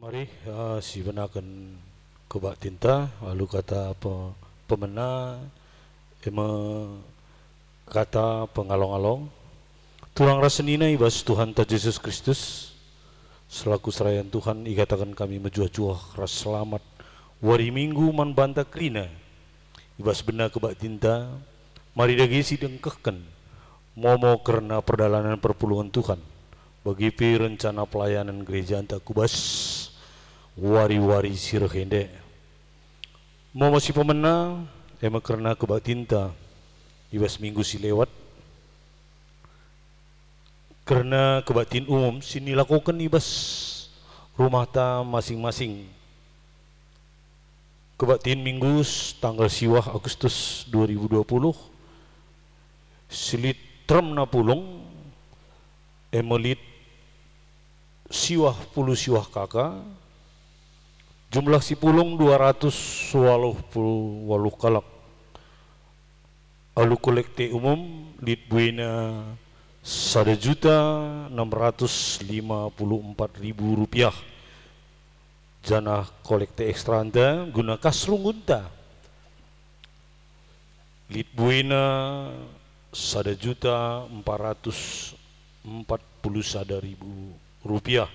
Mari si benakan kebak tinta lalu kata pemena ema kata pengalong-along tulang rasenina ibas Tuhan ta Yesus Kristus selaku serayan Tuhan ikatakan kami menjuah-juah ras selamat wari minggu man banta krina ibas bena kebak tinta mari dagisi dengkehkan momo karena perdalanan perpuluhan Tuhan bagi rencana pelayanan gereja anta kubas wari-wari sirhende mau masih pemena emang karena kebak tinta ibas minggu si lewat karena kebatin umum sini lakukan ibas rumah ta masing-masing kebatin minggu tanggal siwah Agustus 2020 silit tram na pulong emelit siwah puluh siwah kakak jumlah si pulung 288 kalak alu kolekte umum lit buena 1.654.000 rupiah jana kolekte ekstra anda guna kasrungunta lit buena 1.441.000 rupiah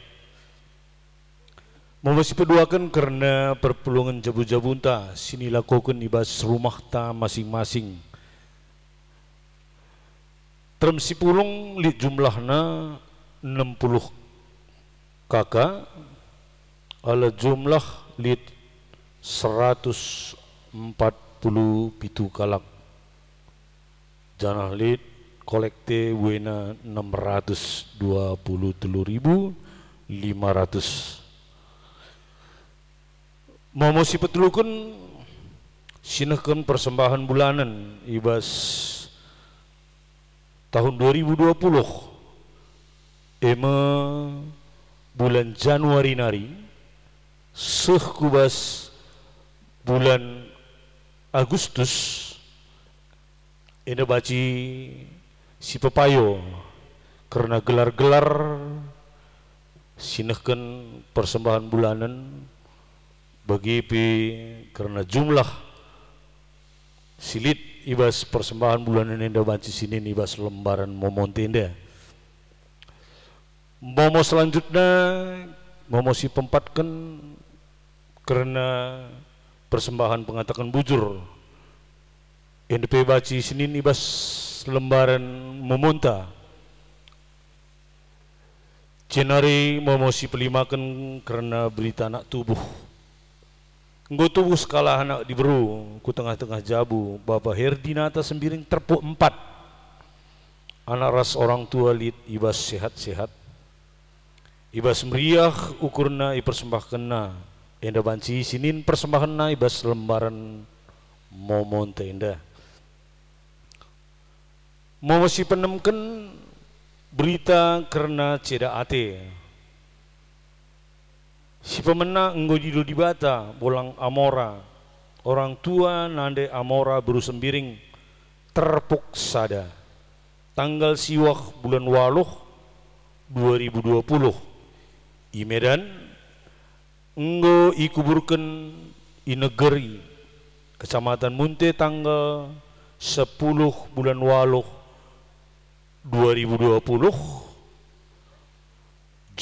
mau masih peduakan karena perpulungan jabu-jabu ta sini lakukan ibas rumah ta masing-masing term si pulung lit jumlahna 60 kakak ala jumlah lit 147 kalak janah lit kolekte wena 623.500 mau si petulukun sinahkan persembahan bulanan ibas tahun 2020 ema bulan Januari nari kubas bulan Agustus ena baci si pepayo karena gelar-gelar sinahkan persembahan bulanan bagi karena jumlah silit ibas persembahan bulanan enda banci sini ibas lembaran momonte enda momo selanjutnya momo si pempatkan karena persembahan pengatakan bujur NDP baci sini ibas lembaran memonta jenari momo si pelimakan karena berita anak tubuh tubuh skala anak diberu ku tengah-tengah jabu Bapak Herdinata sembiring terpuk 4 anak ras orang tua lit ibas sehat-sehat ibas meriah ukurna ipersembahkanna enda banci sinin persembahanna ibas lembaran momon tenda mau masih penemken berita karena ceda ate si pemena enggo jido di bata bolang amora orang tua nande amora beru sembiring terpuk sada tanggal siwah bulan waluh 2020 i Medan enggo ikuburkan i negeri Kecamatan Munte tanggal 10 bulan waluh 2020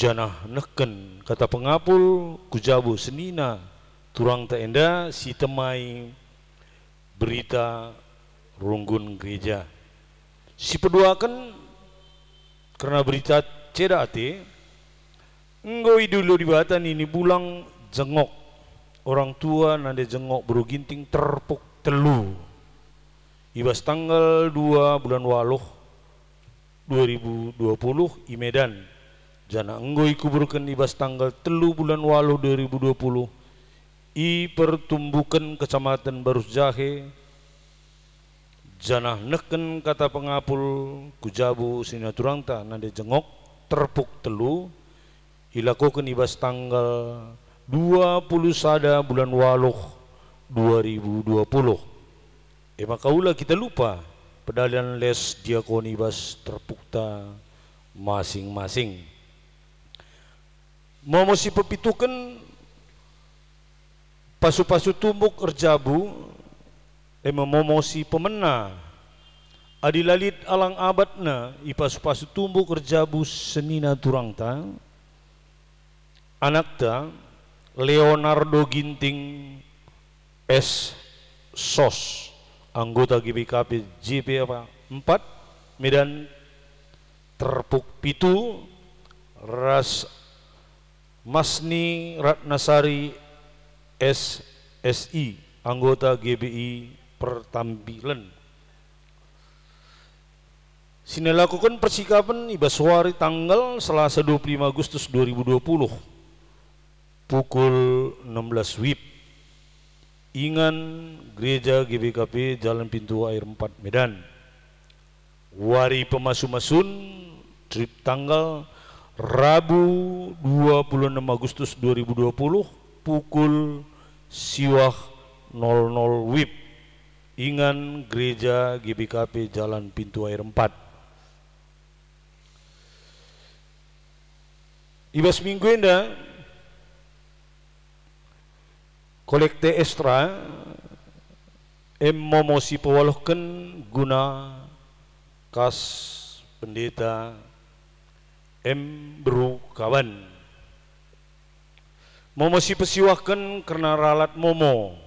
janah neken kata pengapul kujabu senina turang ta enda si temai berita runggun gereja si peduakan karena berita ceda ate enggo dulu di batan ini bulang jengok orang tua nande jengok beru ginting terpuk telu ibas tanggal 2 bulan waluh 2020 i Medan jana enggo ikuburkan ibas tanggal telu bulan waluh 2020 i pertumbukan Kecamatan Barus Jahe jana neken kata pengapul kujabu sinaturangta nande jengok terpuk telu ilakukan ibas tanggal 21 bulan waluh 2020 makaula kita lupa pedalian les diakoni ibas terpukta masing-masing momosi pepituken pasu-pasu tumbuk erjabu momosi pemena adilalit alang abadna ipasu-pasu tumbuk erjabu senina turangta anakta Leonardo Ginting S. Sos anggota GBKP JP 4 Medan terpuk pitu Ras Masni Ratnasari SSI anggota GBI Pertambilan sinelakukan persikapan ibaswari tanggal Selasa 25 Agustus 2020 pukul 16 WIB Ingan Gereja GBKP Jalan Pintu Air 4 Medan. Wari pemasu-masun trip tanggal Rabu 26 Agustus 2020 pukul siwah 00 WIB Ingan Gereja GBKP Jalan Pintu Air 4. Ibas minggu enda kolekte ekstra momosi pewalohkan guna kas pendeta beru kawan momosi pesiwahkan karena ralat momo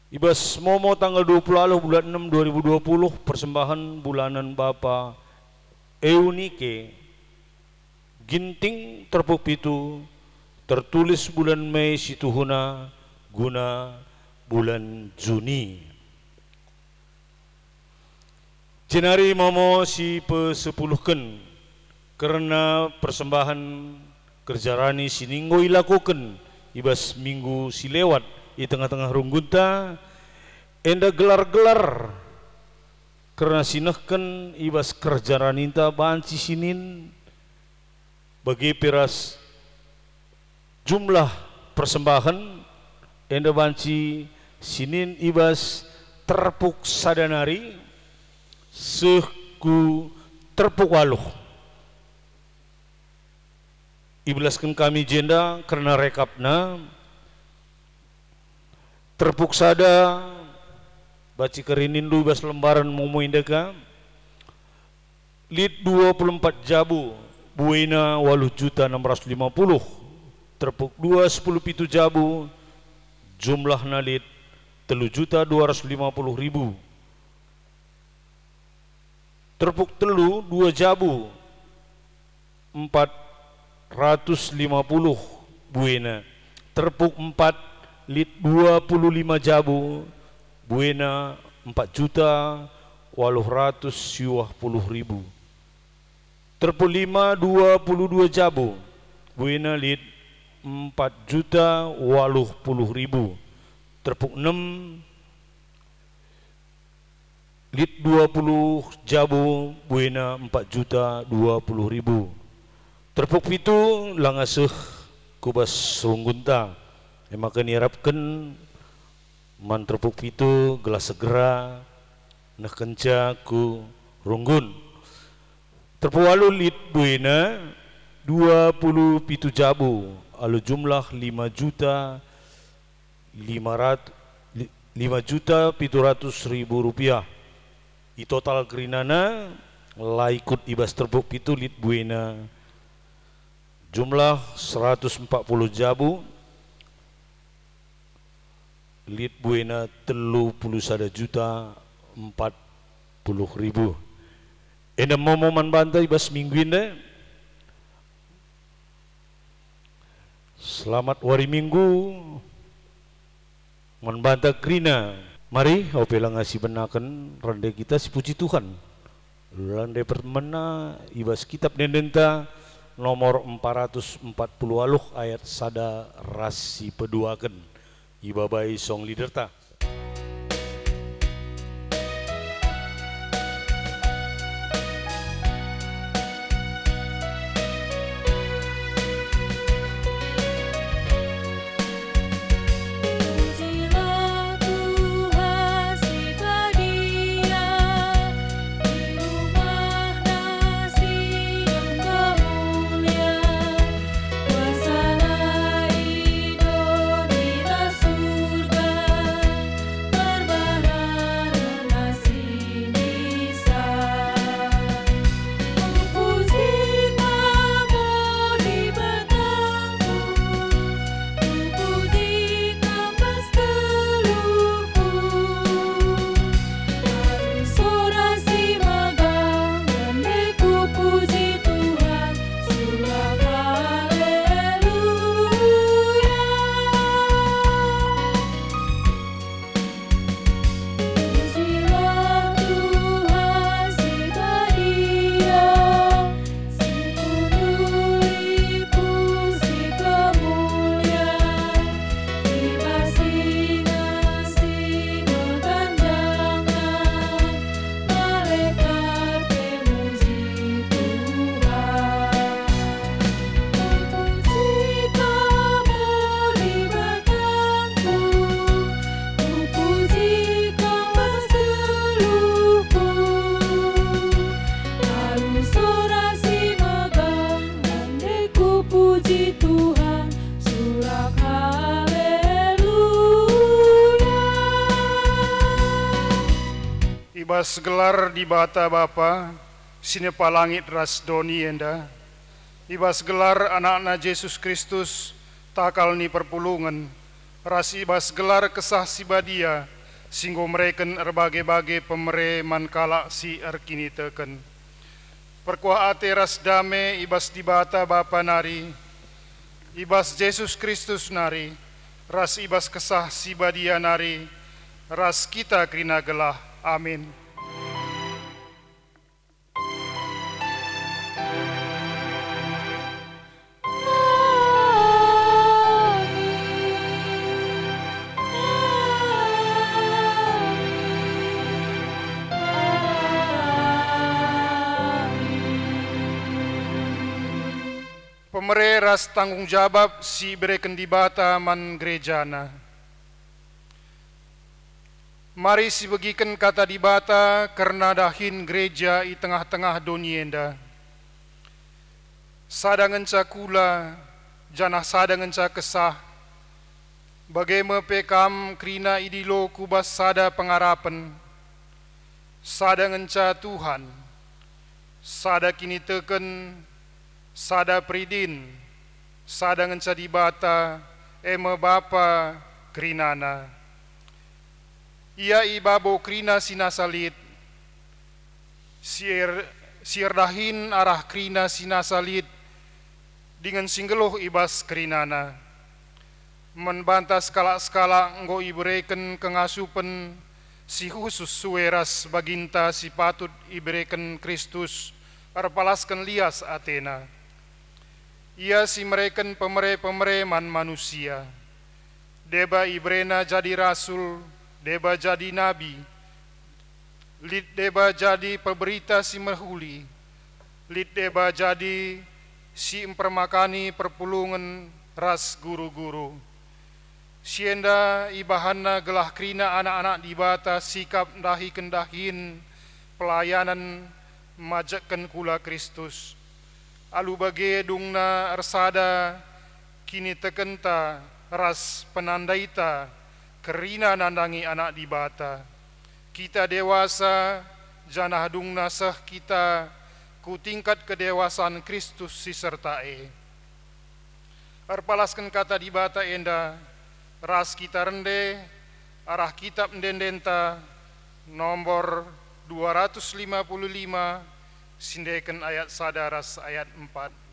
ibas momo tanggal 20 bulan 6 2020 persembahan bulanan Bapa Eunike Ginting terpuk pitu tertulis bulan Mei situhuna guna bulan Juni. Jenari momo si pesepuluhken karena persembahan kerjarani sininggo ilakukan ibas minggu si lewat di tengah-tengah runggunta enda gelar-gelar karena sinehken ibas kerjaraninta banci sinin bagi peras jumlah persembahan enda banci sinin ibas terpuk sadanari seku terpuk waluh ibelaskan kami jenda karena rekapna terpuk sada baci kerinindu ibas lembaran mumu indeka lid 24 jabu buena 8.650 terpuk 2 10 pitu jabu jumlah nalit 3.250.000 terpuk telu 2 jabu 450 buena terpuk 4 lit 25 jabu buena 4.820.000 terpuk 5 22 jabu buena lit 4.080.000 terpuk 6 lit 20 jabu buena 4.020.000 terpuk pitu langaseh kubas runggunta emakan irapkan man terpuk pitu gelas segera nah kenca ku runggun terpuk walu lit buena 20 pitu jabu alu jumlah 5.700.000 rupiah i total kerinana laikut ibas terbuk pitu lit buena jumlah 140 jabu lit buena 31.040.000 enda momoman banta ibas minggu ini. Selamat hari Minggu membantah krina. Mari opela ngasih benakan rande kita si puji Tuhan. Rande permena ibas kitab dendenta nomor 440 aluh ayat sada rasi peduaken ibabai song liderta. puji Tuhan, surak haleluya. Ibas gelar di bata Bapa, sinepa langit ras doni enda. Ibas gelar anak-anak Yesus Kristus, takal ni perpulungan. Ras ibas gelar kesah si badia, singgo mereken erbagai-bagai pemere mankala si erkini teken. Perkuah ate ras dame ibas di bata Bapa nari, ibas Yesus Kristus nari, ras ibas kesah si badia nari, ras kita krina gelah. Amin. Pemere ras tanggung jawab si bereken di bata man gerejana. Mari si begiken kata di bata karena dahin gereja i tengah-tengah donienda. Sadangan cakula, janah sadangan cakesah. Bagaimana pekam krina idilo kubas sada pengarapan. Sadangan ca Tuhan, sada kini teken, sada pridin, sadangan ca di bata, ema Bapa krinana. Ia ibabo krina sinasalit, sier dahin arah krina sinasalit, dengan singgeluh ibas krinana. Membantah skala-skala nggo ibereken kengasupen si khusus sueras baginta si patut ibereken Kristus, arpalaskan lias Athena. Ia si mereken pemere-pemere man manusia, deba ibrena jadi rasul, deba jadi nabi, lid deba jadi peberita si merhuli, lid deba jadi si empermakani perpulungan ras guru-guru. Sienda ibahana gelah krina anak-anak di bata sikap dahi kendahin pelayanan majakkan kula Kristus. Alu bage dungna ersada kini tekenta ras penandaita kerina nandangi anak di bata. Kita dewasa janah dungna seh kita ku tingkat kedewasaan Kristus si sertae. Arpalaskan kata di bata enda, ras kita rende, arah kitab ndendenta nomor 255, sindekan ayat sadaras ayat 4.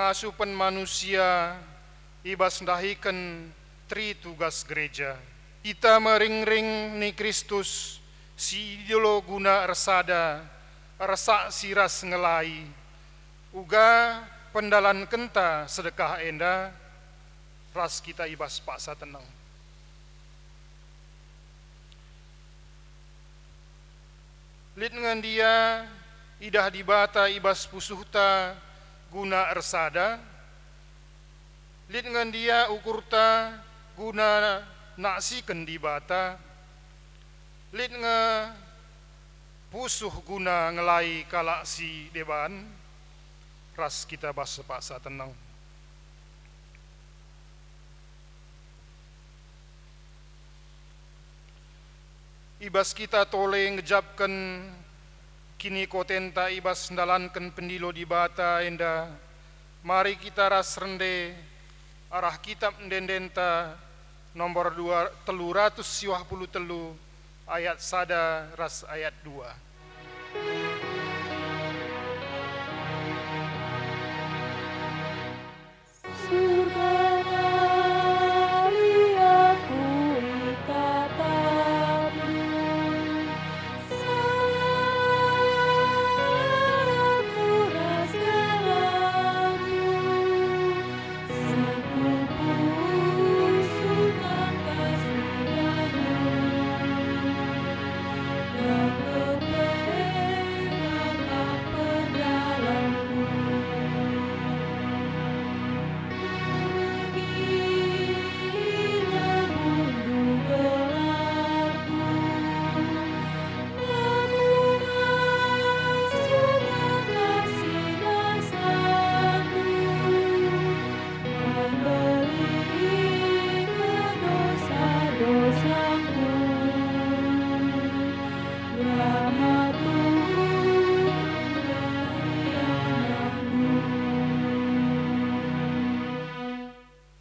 Asupan manusia ibas dahikan tri tugas gereja. Kita mering-ring ni Kristus si idolo guna ersada resak siras ngelai, uga pendalan kenta sedekah enda, ras kita ibas paksa tenang. Lid ngan dia idah dibata ibas pusuhta guna ersada, lid ngan dia ukurta guna naksiken dibata, lid nge pusuh guna ngelai kalaksi deban, ras kita bas paksa tenang. Ibas kita tole ngejapkan kini kotenta ibas ndalankan pendilo di bata enda, mari kita ras rende arah kitab ndendenta nomor 353 ayat sada ras ayat 2.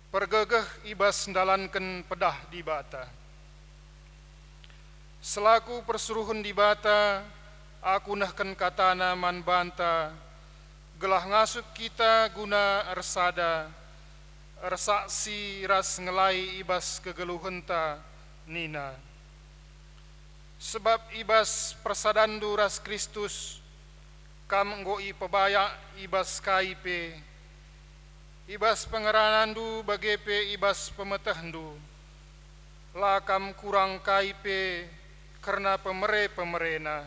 Pergegeh ibas ndalanken pedah di bata. Selaku persuruhun di bata, aku nahken katana man banta, gelah ngasuk kita guna ersada, ersaksi ras ngelai ibas kegeluhenta nina. Sebab ibas persadandu ras Kristus, kam nggoi pebayak ibas kaipe, ibas pengeranandu bagepe ibas pemetehndu, lakam kurang kaipe karena pemere-pemerena.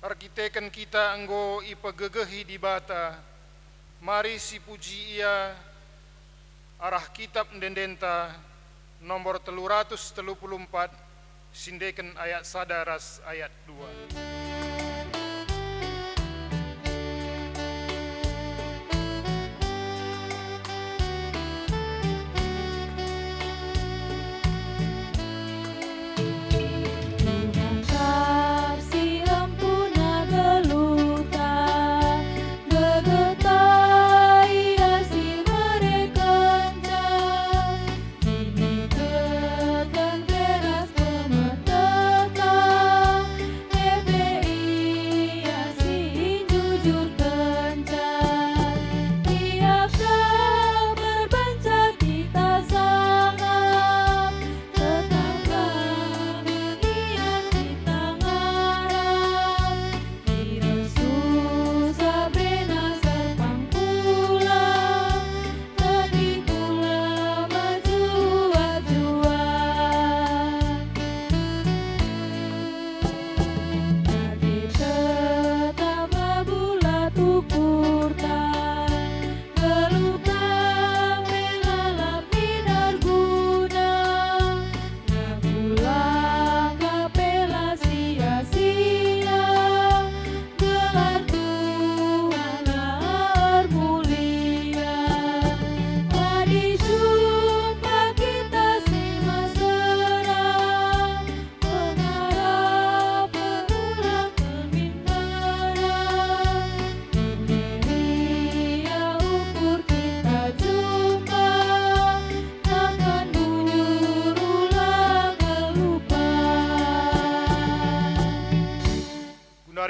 Arkiteken kita enggo ipegegehi di bata, mari si puji ia arah kitab ndendenta nomor 334 sindeken ayat sadaras ayat 2.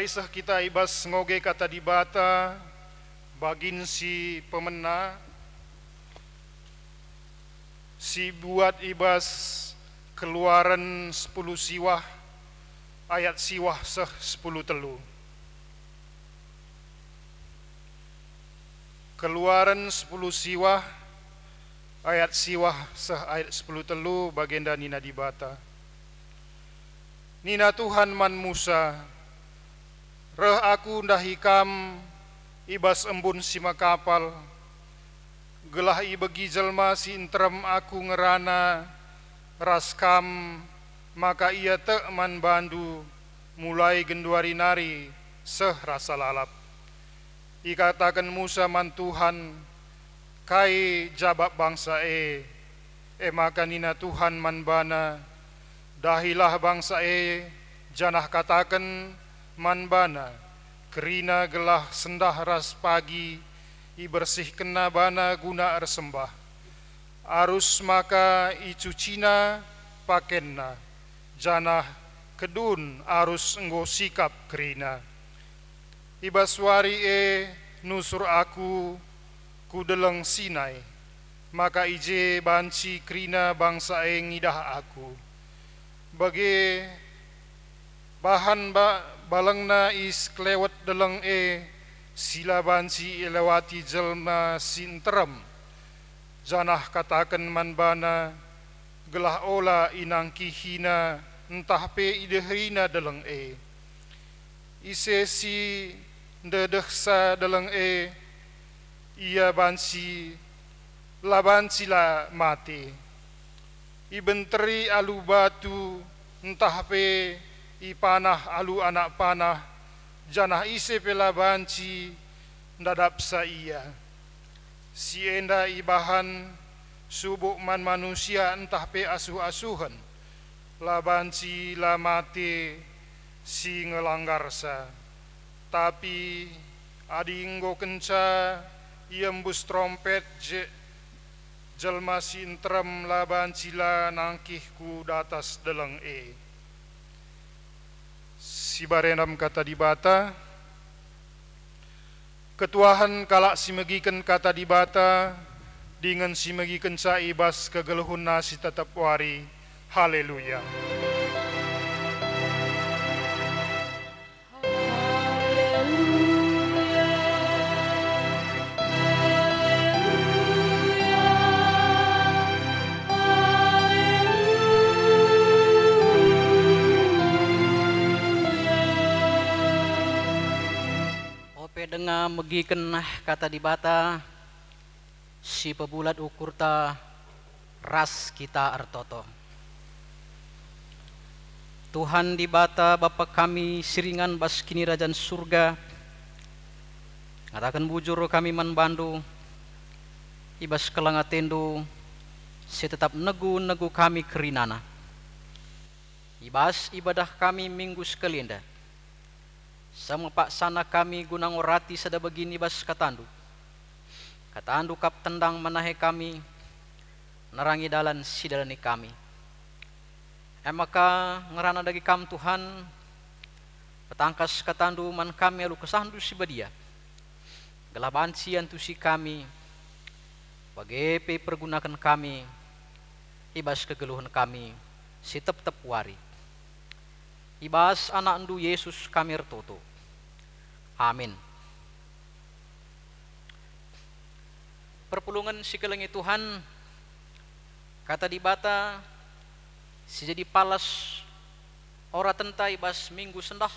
Risah kita ibas ngoge kata di bata bagin si pemena si buat ibas Keluaran 10 siwah ayat siwah seh 10 telu. Keluaran 10 siwah ayat siwah seh ayat 10 telu bagenda nina dibata. Nina Tuhan man Musa, reh aku ndah hikam ibas embun sima kapal, gelah ibegi jelma si interem aku ngerana raskam, maka ia tek man bandu mulai genduari nari seh rasa lalap. Ikatakan Musa man Tuhan, kai jabab bangsa maka nina Tuhan man bana, dahilah bangsa janah katakan man bana, kerina gelah sendah ras pagi, i bersih kena bana guna ersembah. Arus maka i cucina pakenna, janah kedun arus enggo sikap kerina. Ibaswari nusur aku kudeleng Sinai, maka ije banci kerina bangsa ngidah aku. Bagi bahan balengna is klewet deleng sila banci lewati jelma sinterem, janah katakan man bana, gelah ola inangki hina entah pe idehrina deleng ise si ndedeksa deleng ia bansi la mati. Ibenteri alu batu entah pe i panah alu anak panah, janah ise pela banci ndadap sa ia. Si enda ibahan subuk man manusia entah pe asuh-asuhan, la banci la mati si ngelanggar sa. Tapi adinggo kenca iembus trompet jelma si interem la bancila nangkihku datas deleng si barenam kata dibata. Ketuahan kalak si megiken kata dibata, dengan si megiken sa ibas kegeluhun nasi tetap wari. Haleluya. Dengar megiken kata dibata, si pebulat ukurta ras kita artoto. Tuhan dibata Bapa kami siringan bas kini rajan surga, ngatakan bujur kami man bandu, ibas kelangatendo, si tetap negu kami kerinana. Ibas ibadah kami minggu sekalianda. Sama pak sana kami gunang orati sada begini bas katandu kap tendang menahe kami nerangi dalan si dalani kami. Maka ngerana dagi kam Tuhan petangkas katandu man kami alu kesandu si badia gelaban si antusi kami bagepe pergunakan kami ibas kegeluhan kami si tep wari. Ibas anak ndu Yesus kami ertoto. Amin. Perpulungan si kelengi Tuhan, kata dibata, si jadi palas ora tenta ibas minggu sendah.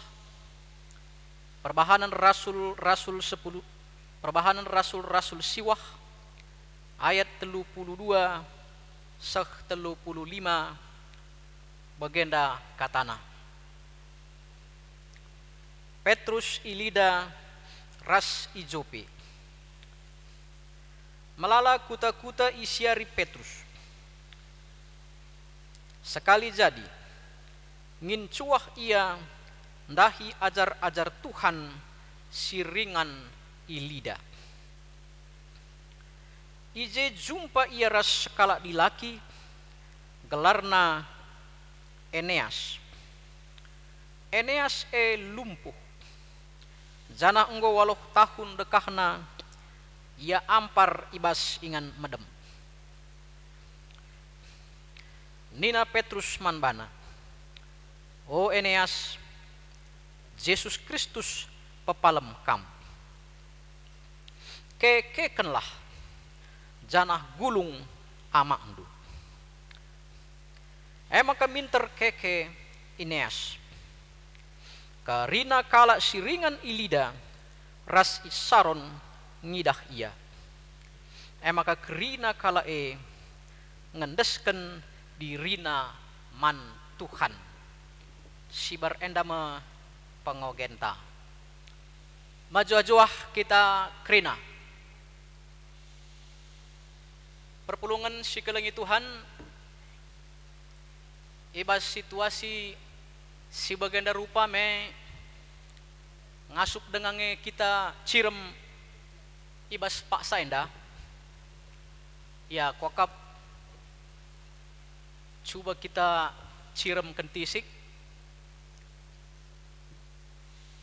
Perbahanan Rasul 10, perbahanan Rasul siwah ayat 32 seh 35 bagenda katana. Petrus ilida ras ijope. Melala kuta-kuta isiari Petrus. Sekali jadi, ngin cuah ia ndahi ajar-ajar Tuhan siringan ilida. Ije jumpa ia ras sekala dilaki, gelarna Eneas. Eneas lumpuh. Jana enggo 8 tahun dekahna ia ampar ibas ingan medem. Nina Petrus manbana, o Eneas, Yesus Kristus pepalem kam. kekenlah janah gulung amakndu. Maka minter keke Ineas karina kala siringan ilida ras isaron ngidah ia. Maka kerina kala ngendesken dirina man Tuhan sibar endama pengogenta. Maju-ajuah kita kerina perpulungan si kelengi Tuhan ibas situasi si bagenda rupa me ngasuk dengan kita cirem ibas paksa enda ya kokap coba kita cirem kentisik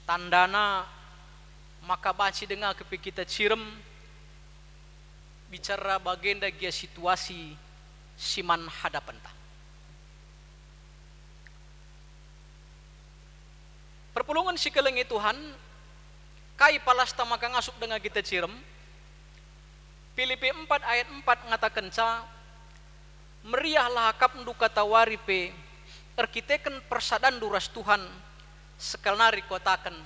tandana maka baci dengar kepi kita cirem bicara bagenda gia situasi siman hadapan ta. Perpulungan si kelengi Tuhan kai palasta maka ngasuk dengan kita cirem. Filipi 4 ayat 4 ngatakan ca meriahlah hakap ndu kata waripe erkiteken persadan duras Tuhan sekalnari kotakan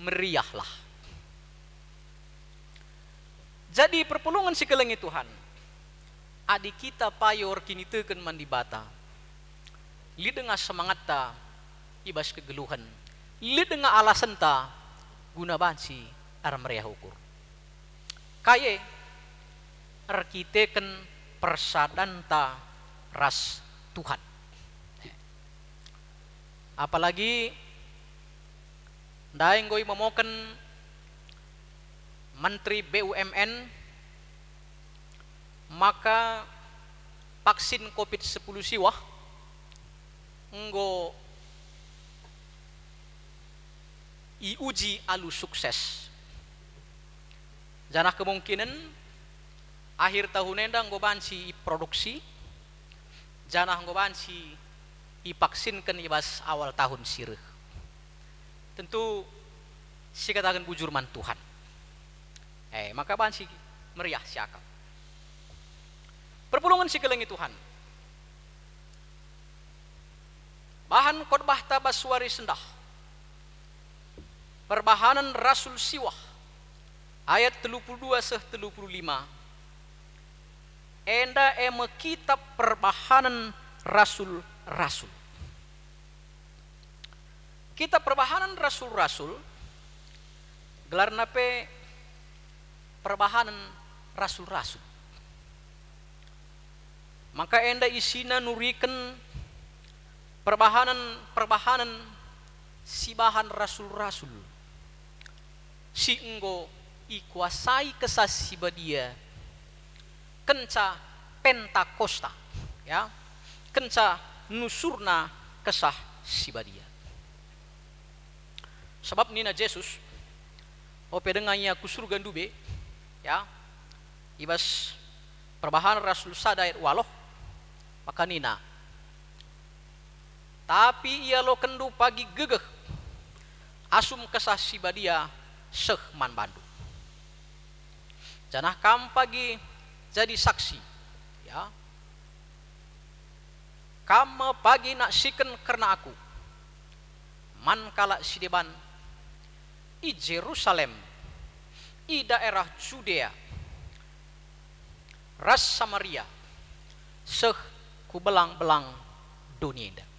meriahlah. Jadi perpulungan si kelengi Tuhan adik kita payor kini teken mandi bata li dengar semangat ta ibas kegeluhan li dengar alasan ta guna bansi ar meriah ukur kaye arkiteken persadanta ras Tuhan. Apalagi daeng goi memoken Menteri BUMN maka vaksin COVID-10 siwah nggo iuji alu sukses. Janah kemungkinan akhir tahun enda nggo banci produksi janah nggo banci ipaksinkan ibas awal tahun sirih. Tentu si katakan bujur man Tuhan. Maka banci meriah siakap. Perpulungan si kelengi Tuhan. Bahan khotbah tabaswari sendah. Perbahanan Rasul Siwah ayat 32 seh 35. Enda kitab perbahanan Rasul-Rasul. Kitab perbahanan Rasul-Rasul gelar nape perbahanan Rasul-Rasul. Maka enda isina nuriken perbahanan si bahan Rasul-Rasul. Si enggo ikuasai kesasi badia kenca Pentakosta ya kenca nusurna kesah sibadia. Sebab nina Yesus ope dengannya kusurga dube ya ibas perbahanan Rasul sadayat waloh maka nina tapi ia lo kendu pagi gegeh asum kesah sibadia seh man bandu janah kam pagi jadi saksi ya kam pagi nak siken karena aku man kala sideban i Jerusalem i daerah Judea ras Samaria seh ku belang-belang dunia indah.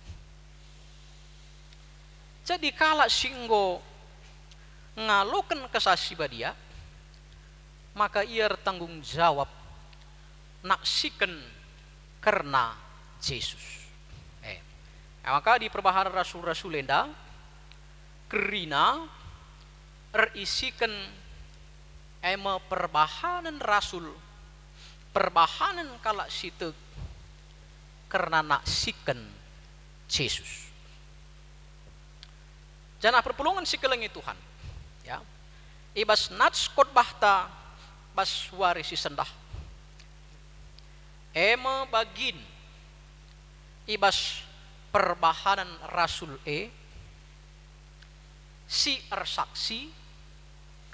Jadi kala singgo ngaloken kesasi badia maka ia tanggung jawab naksikan karena Yesus. Maka di perbahanan Rasul-Rasul enda kerina erisikan perbahanan Rasul perbahanan kala situ karena naksikan Yesus. Janah perpulungan si kelengi Tuhan ya ibas nats khotbah ta bas warisi sendah bagin ibas perbahanan Rasul si ersaksi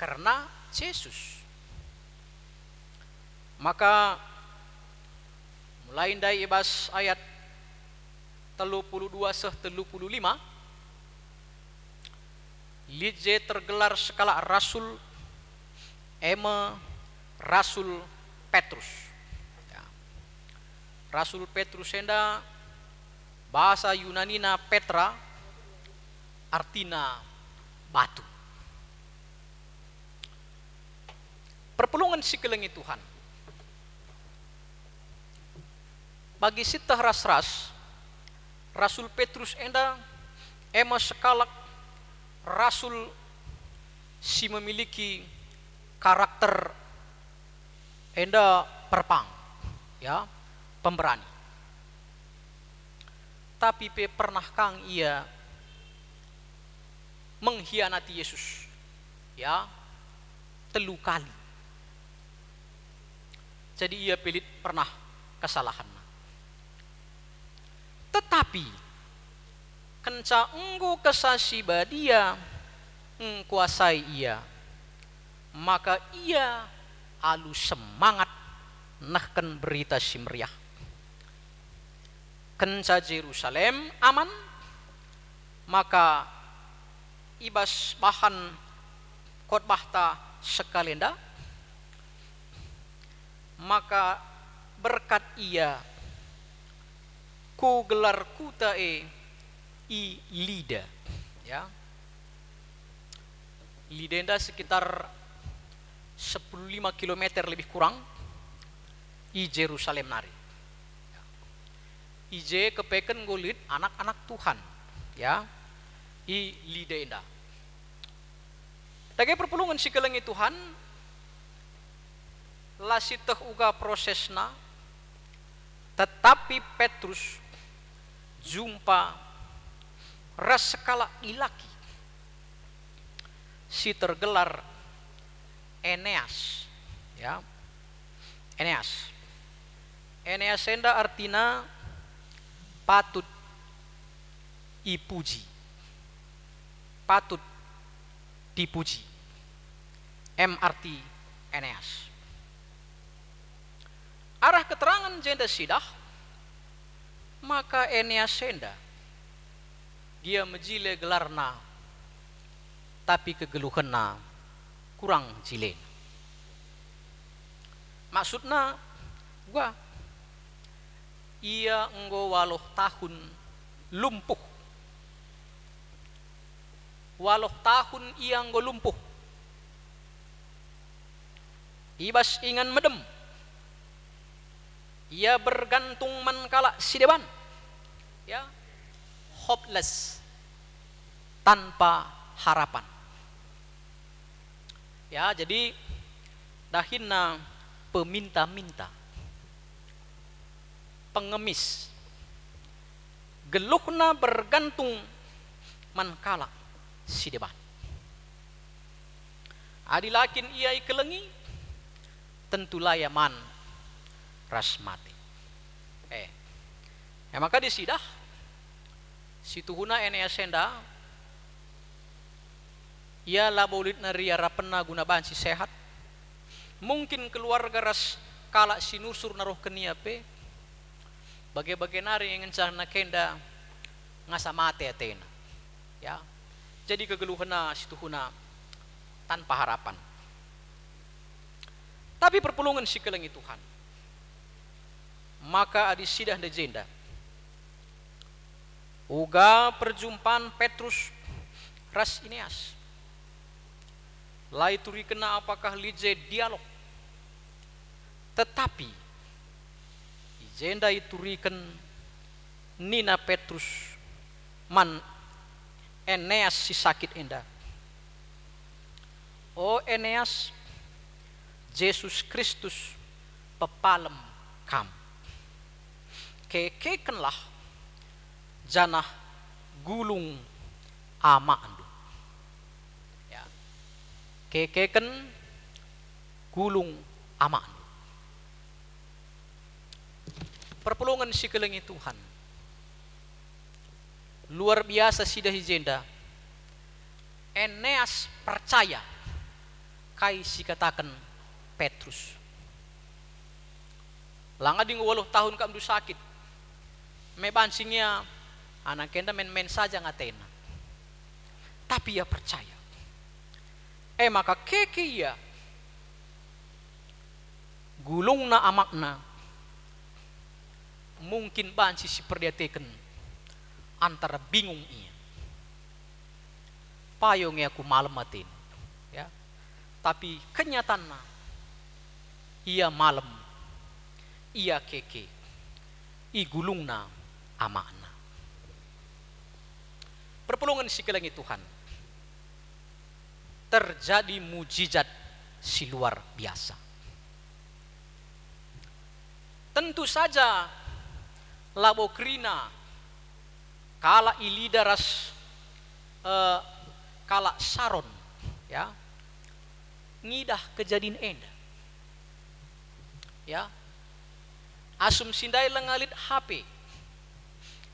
karena Yesus Maka mulai dari ibas ayat 32-35 Lije tergelar skala rasul ema Rasul Petrus. Ya. Rasul Petrus enda bahasa Yunanina Petra artina batu. Perpulungan sikelengi Tuhan. Bagi sitah ras-ras Rasul Petrus enda ema sekalak rasul si memiliki karakter enda perpang, ya, pemberani. Tapi pernah kang ia mengkhianati Yesus, ya, 3 kali. Jadi ia pelit pernah kesalahan. Tetapi kenca enggo kesasi badia kuasai ia, maka ia alu semangat nahkan berita si meriah. Kenca Jerusalem aman, maka ibas bahan khotbahta sekalenda, maka berkat ia ku gelar kutae i Lida, ya. Lidenda sekitar 15 km lebih kurang i Jerusalem nari. Ije kepeken golit anak-anak Tuhan, ya, i Lidenda. Dage perpulungan sikelengi Tuhan lasiteh uga prosesna, tetapi Petrus jumpa ras sekala ilaki si tergelar Eneas, ya. Eneas enda artina patut ipuji, patut dipuji. arti Eneas. Arah keterangan jenda sidah, maka Eneas senda dia menjile gelarna, tapi kegeluhanna kurang jile. Maksudna gua ia enggo 8 tahun lumpuh. 8 tahun ia enggo lumpuh. Ibas ingan medem. Ia bergantung mankala sideban. Ya. Hopeless. Tanpa harapan. Ya, jadi dahinna peminta-minta, pengemis, geluhna bergantung mankala sideban. Adilakin ia ikelengi tentu layaman rasmati. Maka disidah situhuna Eneas senda ia labolit naria rapena guna bansi sehat. Mungkin keluarga ras kala sinusur naruh kenia pe bagai-bagai nari yang ngencana kenda ngasa mate atena, ya. Jadi kegeluhana situhuna tanpa harapan. Tapi perpulungan sikelengi Tuhan, maka adisidah dejenda uga perjumpaan Petrus ras Eneas lai turi kena apakah lije dialog, tetapi jenda iturikan nina Petrus man Eneas si sakit enda. O Eneas, Yesus Kristus pepalem kam. Kekekenlah janah gulung ama andu. Ya. Kekeken gulung ama andu. Perpulungan sikelengi Tuhan. Luar biasa sidah hijenda. Eneas percaya kai si katakan Petrus. Langa di 8 tahun kam du sakit. Me bansingnya anak kenda men-men saja ngatena. Tapi ia percaya. Maka keke ia gulung na amakna mungkin bansi si perdiateken antara bingung ia. Payung aku malam matin, ya. Tapi kenyataannya ia malam, ia keke, i gulungna amakna. Perpulungan si kelangi Tuhan, terjadi mujizat si luar biasa. Tentu saja labo krina kala ilida ras kala Saron, ya, ngidah kejadian enda, ya, asum sindai lengalit HP,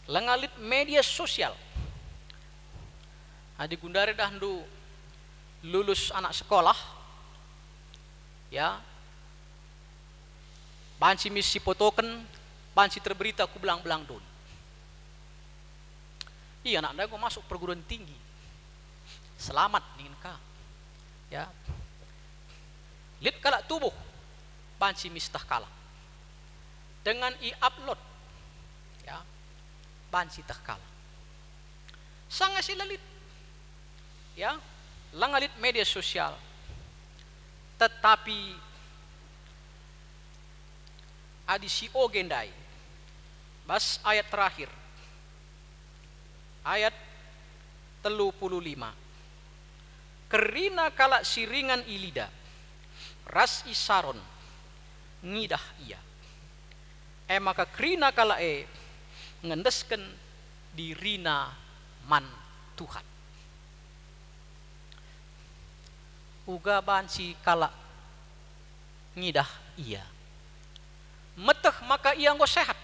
lengalit media sosial. Adik gundare dah ndu lulus anak sekolah, ya, bansi misi fotoken, bansi terberita ku belang-belang don. Iya anak anda masuk perguruan tinggi, selamat nih kah, ya. Lid kalak tubuh, bansi mistah kalah dengan i-upload, ya, bansi tak kalah. Sangat silalit, ya, langalit media sosial. Tetapi adi si ogendai bas ayat terakhir, ayat 35, kerina kala siringan ilida ras isaron ngidah ia. Maka kerina kala ngendesken dirina man Tuhan. Uga bansi kala ngidah ia meteh maka ia nggo sehat.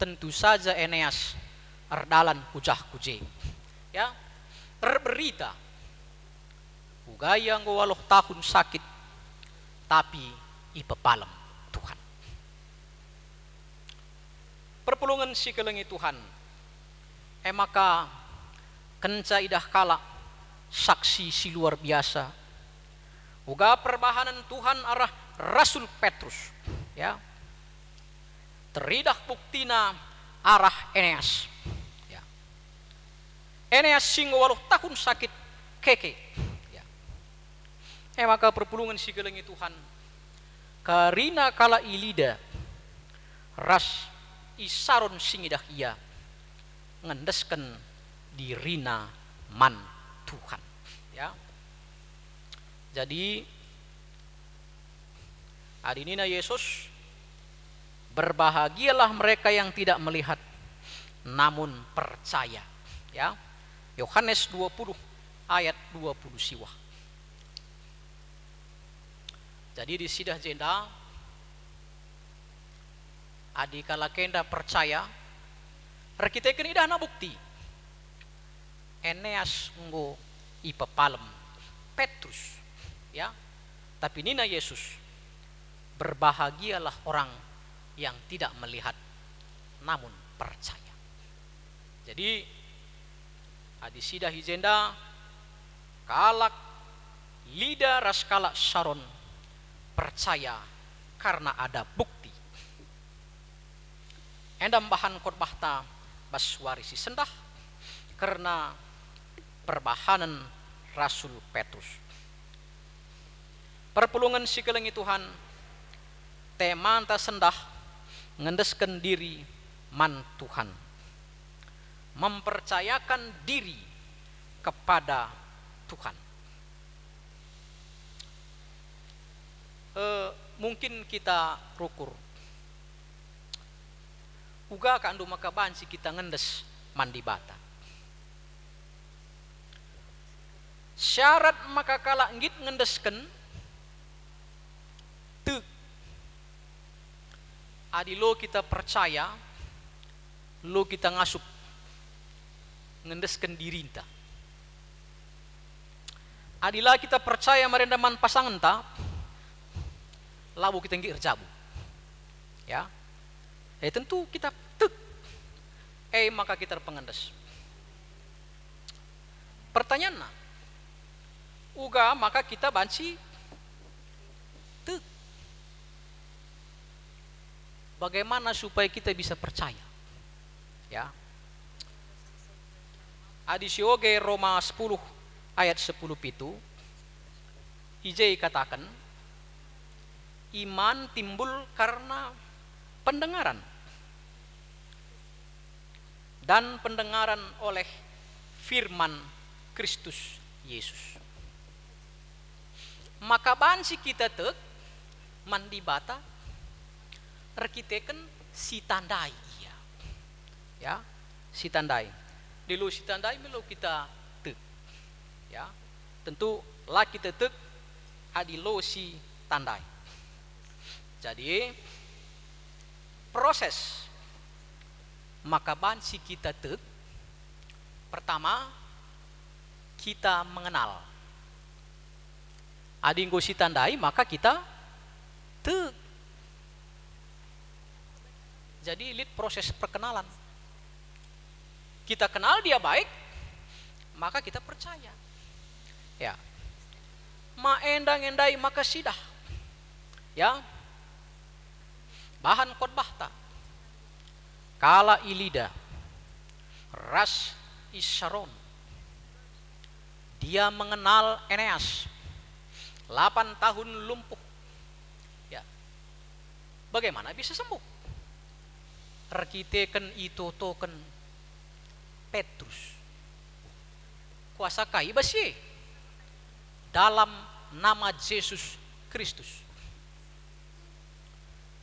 Tentu saja Eneas erdalan kujah kuje, ya, terberita uga ia nggo 8 tahun sakit tapi ipepalem Tuhan. Perpulungan si kelengi Tuhan, maka kenca idah kala saksi si luar biasa uga perbahanan Tuhan arah Rasul Petrus, ya, teridah buktina arah Eneas, ya. Eneas sing 8 tahun sakit keke, ya. Maka perpulungan si kelengi Tuhan, karina kala ilida ras isaron singidah ia ngendesken dirina man Tuhan, ya. Jadi adinina Yesus, berbahagialah mereka yang tidak melihat namun percaya, ya. Yohanes 20 ayat 20 siwah. Jadi di sidah jenda adi kala kenda percaya rekiteken idahna bukti Eneas nggo ipepalem Petrus, ya. Tapi nina Yesus, berbahagialah orang yang tidak melihat namun percaya. Jadi adi sidah hijenda kalak lida raskala Saron percaya karena ada bukti. Endam bahan korbahta baswarisi sendah karena perbahanan Rasul Petrus. Perpulungan si kelengi Tuhan, temanta sendah ngendesken diri man Tuhan, mempercayakan diri kepada Tuhan. Mungkin kita rukur uga kandu maka bansi kita ngendes mandi bata. Syarat maka kala ngit ngendesken tu adi lo kita percaya, lo kita ngasup ngendesken dirinta. Adilah kita percaya merendaman pasangan ta, labu kita nggih jabu. Ya. Tentu kita tek. Maka kita pengendes. Pertanyaannya, uga maka kita banci tek. Bagaimana supaya kita bisa percaya? Ya. Adisioge Roma 10 ayat 10 itu Ijai katakan iman timbul karena pendengaran dan pendengaran oleh firman Kristus Yesus. Maka bansi kita tek mandi bata rekiteken si tandai iya. Ya, si tandai. Di lu si tandai melo kita tek. Ya. Tentu lah kita tek adi lo si tandai. Jadi proses maka bansi kita tek pertama kita mengenal. Adi nggo si tandai maka kita tek. Jadi lihat proses perkenalan. Kita kenal dia baik, maka kita percaya. Ya. Ma endang-endai maka sidah. Ya. Bahan khotbah ta. Kala ilida ras Isaron. Dia mengenal Eneas 8 tahun lumpuh. Ya. Bagaimana bisa sembuh? Rekiteken itu token Petrus. Kuasa kai basi dalam nama Yesus Kristus.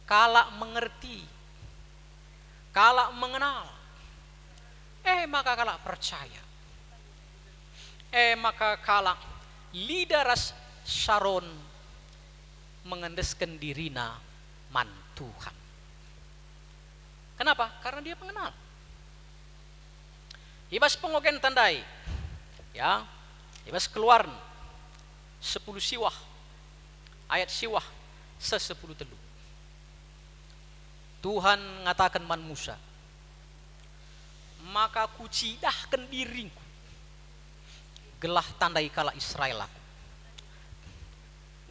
Kala mengerti, kala mengenal, maka kala percaya. Maka kala lidaras Sharon mengendeskan dirina man Tuhan. Kenapa? Karena dia mengenal. Ibas pengogen tandai. Ya. Ibas keluar 10 siwah. Ayat siwah 10 telu. Tuhan ngatakan man Musa, maka kucidahkan diriku gelah tandai kala Israel aku.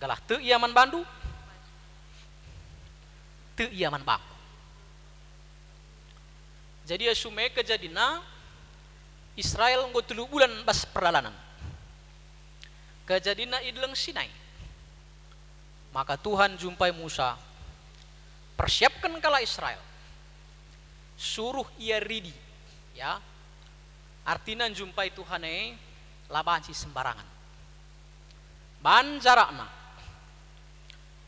Gelah teu ia man bandu, teu ia man bangku. Jadi asume kejadina Israel nggo 3 bulan bas perjalanan. Kejadina idleng Sinai. Maka Tuhan jumpai Musa, persiapkan kala Israel. Suruh ia ready, ya. Artinya jumpai Tuhan laban si sembarangan. Ban jarakna.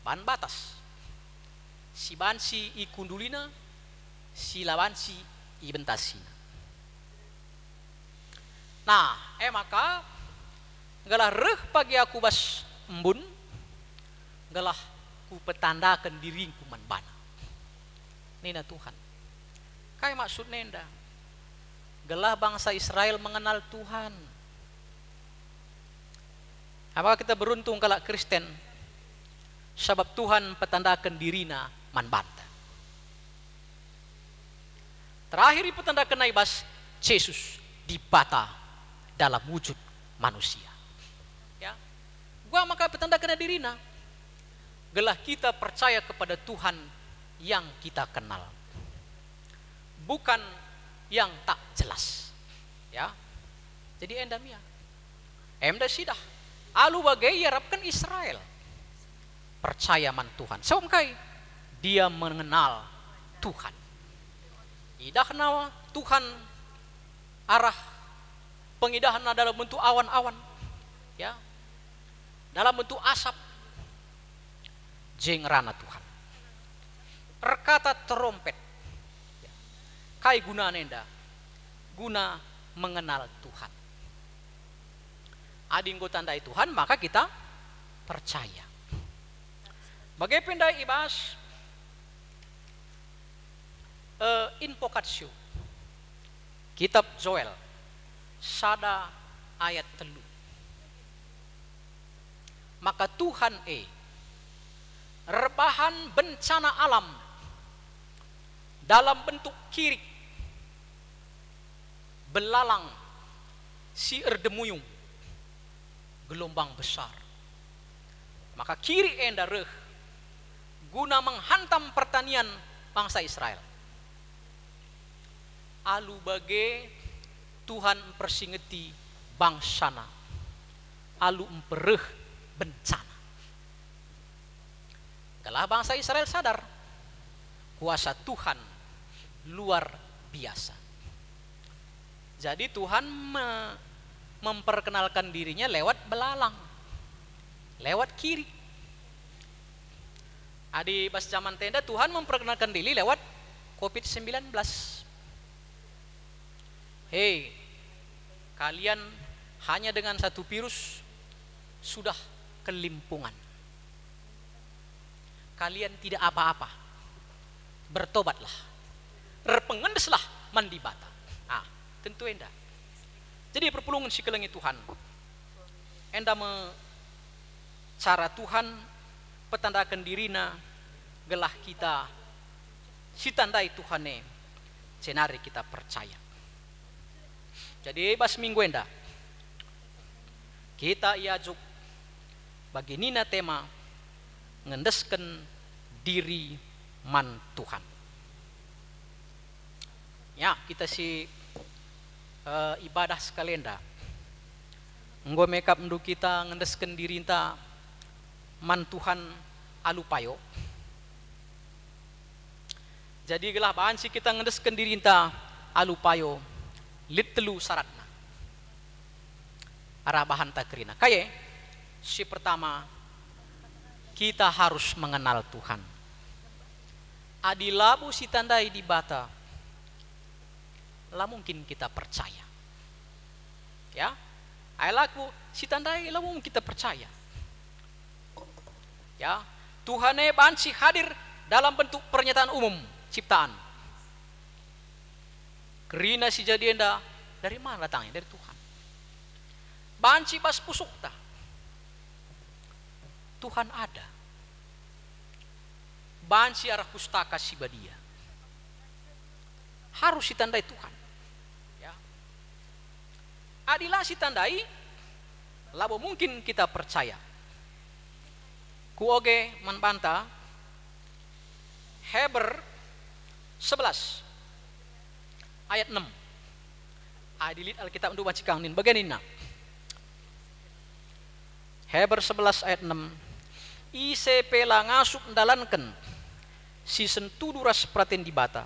Ban batas. Si ban si ikundulina, si lawan si ibentasina. Nah, maka galah reh pagi aku bas embun, galah ku petandakan diriku man bana. Nina Tuhan. Kai maksud nenda. Galah bangsa Israel mengenal Tuhan. Apakah kita beruntung kalau Kristen? Sebab Tuhan petandakan dirina man banta. Terakhir petandakan naibas Yesus dibata dalam wujud manusia. Ya. Gua maka petandakan dirina. Gelah kita percaya kepada Tuhan yang kita kenal. Bukan yang tak jelas. Ya. Jadi endamia. Emda sidah. Alu bagai yarapkan Israel. Percaya man Tuhan. Sebab kai dia mengenal Tuhan. Idah nawa Tuhan arah pengidahan dalam bentuk awan-awan, ya, dalam bentuk asap, jengrana Tuhan. Perkata trompet, ya. Kai guna nenda, guna mengenal Tuhan. Adinggo tandai Tuhan, maka kita percaya. Bagai pendai ibas, invokatio, kitab Joel, sada ayat 3. Maka Tuhan rebahan bencana alam dalam bentuk kirik, belalang, si erdemuyung, gelombang besar. Maka kiri enda reh guna menghantam pertanian bangsa Israel. Alu bage Tuhan mempersingeti bangsana, alu empereh bencana. Kalau bangsa Israel sadar kuasa Tuhan luar biasa. Jadi Tuhan memperkenalkan dirinya lewat belalang, lewat kiri. Adi pas zaman tenda Tuhan memperkenalkan diri lewat COVID-19. Hei, kalian hanya dengan satu virus sudah kelimpungan. Kalian tidak apa-apa. Bertobatlah. Repengendeslah mandi bata. Tentu enda. Jadi perpulungan si kelengi Tuhan. Enda cara Tuhan petandakan dirina gelah kita si tandai Tuhane cenari kita percaya. Jadi bas minggu enda kita iajuk bagi nina tema ngendesken diri man Tuhan. Ya kita si ibadah sekalenda nggo makeup ndu kita ngendesken diri ta man Tuhan alupayo. Jadi gelah bahan si kita ngendesken diri ta alupayo lit telu syaratna arah bahan takrina kaye si pertama kita harus mengenal Tuhan. Adilabu si tandai di bata lah mungkin kita percaya. Ya, aylaku si tandai lah mungkin kita percaya. Ya, Tuhane banci hadir dalam bentuk pernyataan umum ciptaan. Kerina si jadienda dari mana datangnya? Dari Tuhan. Banci bas pusukta. Tuhan ada. Banci arah pustaka si badia. Harus ditandai Tuhan. Ya. Adilah ditandai, labo mungkin kita percaya. Kuoge manbanta Heber 11 ayat 6. Adilit Alkitab untuk baca kangnin baganina. Heber 11 ayat 6. Ise pela ngasup ndalanken si sentudu ras praten di bata.